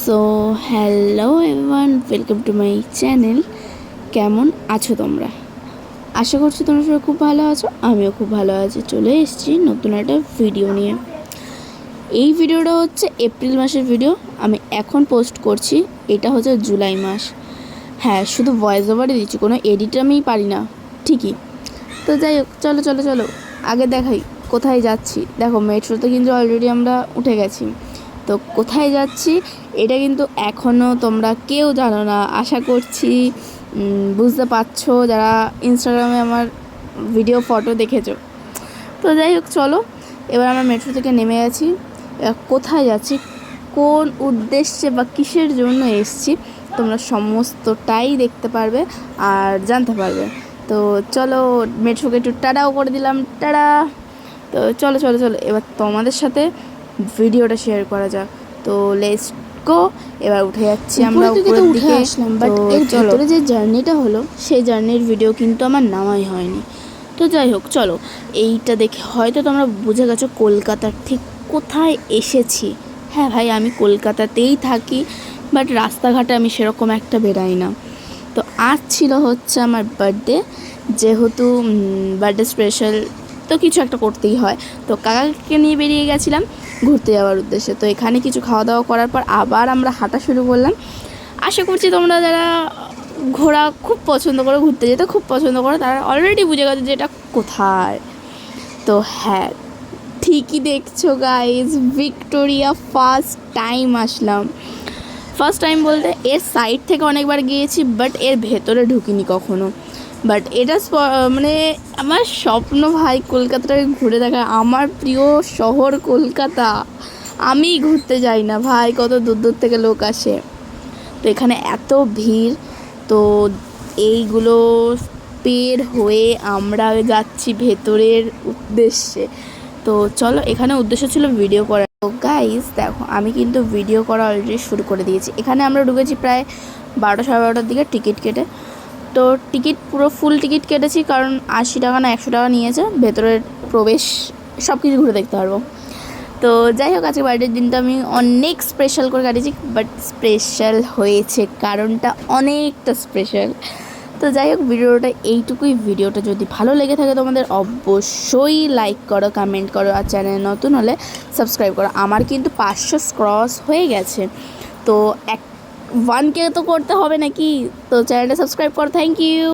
So hello everyone, welcome to my channel. কেমন আছো তোমরা? আশা করছি তোমরা সবাই খুব ভালো আছো। আমিও খুব ভালো আছি। চলে এসেছি নতুন একটা ভিডিও নিয়ে। এই ভিডিওটা হচ্ছে এপ্রিল মাসের ভিডিও, আমি এখন পোস্ট করছি। এটা হচ্ছে জুলাই মাস। হ্যাঁ, শুধু ভয়েস ওভারই দিচ্ছি, কোনো এডিট আমি পারি না ঠিকই। তো যাই হোক, চলো চলো চলো আগে দেখাই কোথায় যাচ্ছি। দেখো, মেট্রোতে কিন্তু অলরেডি আমরা উঠে গেছি। তো কোথায় যাচ্ছি এটা কিন্তু এখনও তোমরা কেউ জানো না, আশা করছি বুঝতে পারছো যারা ইনস্টাগ্রামে আমার ভিডিও ফটো দেখেছো। তো যাই হোক, চলো এবার আমরা মেট্রো থেকে নেমে গেছি। কোথায় যাচ্ছি, কোন উদ্দেশ্যে বা কিসের জন্য এসেছি তোমরা সমস্তটাই দেখতে পারবে আর জানতে পারবে। তো চলো, মেট্রোকে একটু টাটাও করে দিলাম, টাটা। তো চলো চলো চলো এবার তোমাদের সাথে ভিডিওটা শেয়ার করা যাক। তো লেটস গো। এবার উঠে যাচ্ছি আমরা উপরের দিকে আসলাম, বাট এর ভিতরে যে জার্নিটা হলো সেই জার্নির ভিডিও কিন্তু আমার নামাই হয়নি। তো যাই হোক, চলো এইটা দেখে হয়তো তোমরা বুঝে গেছো কলকাতার ঠিক কোথায় এসেছি। হ্যাঁ ভাই, আমি কলকাতাতেই থাকি, বাট রাস্তাঘাটে আমি সেরকম একটা বেরাই না। তো আজ ছিল হচ্ছে আমার বার্থডে, যেহেতু বার্থডে স্পেশাল, তো কিছু একটা করতেই হয়। তো কাকাকে নিয়ে বেরিয়ে গেছিলাম ঘুরতে যাওয়ার উদ্দেশ্যে। তো এখানে কিছু খাওয়া দাওয়া করার পর আবার আমরা হাঁটা শুরু করলাম। আশা করছি তোমরা যারা ঘোরা খুব পছন্দ করো, ঘুরতে যেতে খুব পছন্দ করো, তারা অলরেডি বুঝে গেছে যে এটা কোথায়। তো হ্যাঁ, ঠিকই দেখছো গাইজ, ভিক্টোরিয়া ফার্স্ট টাইম আসলাম। ফার্স্ট টাইম বলতে এর সাইড থেকে অনেকবার গিয়েছি, বাট এর ভেতরে ঢুকিনি কখনো। বাট এটা মানে আমার স্বপ্ন ভাই, কলকাতাটাকে ঘুরে দেখা। আমার প্রিয় শহর কলকাতা, আমি ঘুরতে যাই না ভাই, কত দূর দূর থেকে লোক আসে। তো এখানে এত ভিড়, তো এইগুলো পের হয়ে আমরা যাচ্ছি ভেতরের উদ্দেশ্যে। তো চলো, এখানে উদ্দেশ্য ছিল ভিডিও করা। তো গাইস দেখো, আমি কিন্তু ভিডিও করা অলরেডি শুরু করে দিয়েছি। এখানে আমরা ঢুকেছি প্রায় 12টা সাড়ে 12টার দিকে টিকিট কেটে। তো টিকিট পুরো ফুল টিকিট কেটেছি, কারণ 80 টাকা না 100 টাকা নিয়েছে ভেতরের প্রবেশ, সব কিছু ঘুরে দেখতে পারবো। তো যাই হোক, আজকে বার্থডের দিনটা আমি অনেক স্পেশাল করে কাটিয়েছি, বাট স্পেশাল হয়েছে কারণটা অনেকটা স্পেশাল। তো যাই হোক, ভিডিওটা এইটুকুই। ভিডিওটা যদি ভালো লেগে থাকে তোমাদের অবশ্যই লাইক করো, কমেন্ট করো, আর চ্যানেল নতুন হলে সাবস্ক্রাইব করো। আমার কিন্তু 500 ক্রস হয়ে গেছে, তো 1K তো করতে হবে নাকি। তো চ্যানেলটা সাবস্ক্রাইব করো। Thank you.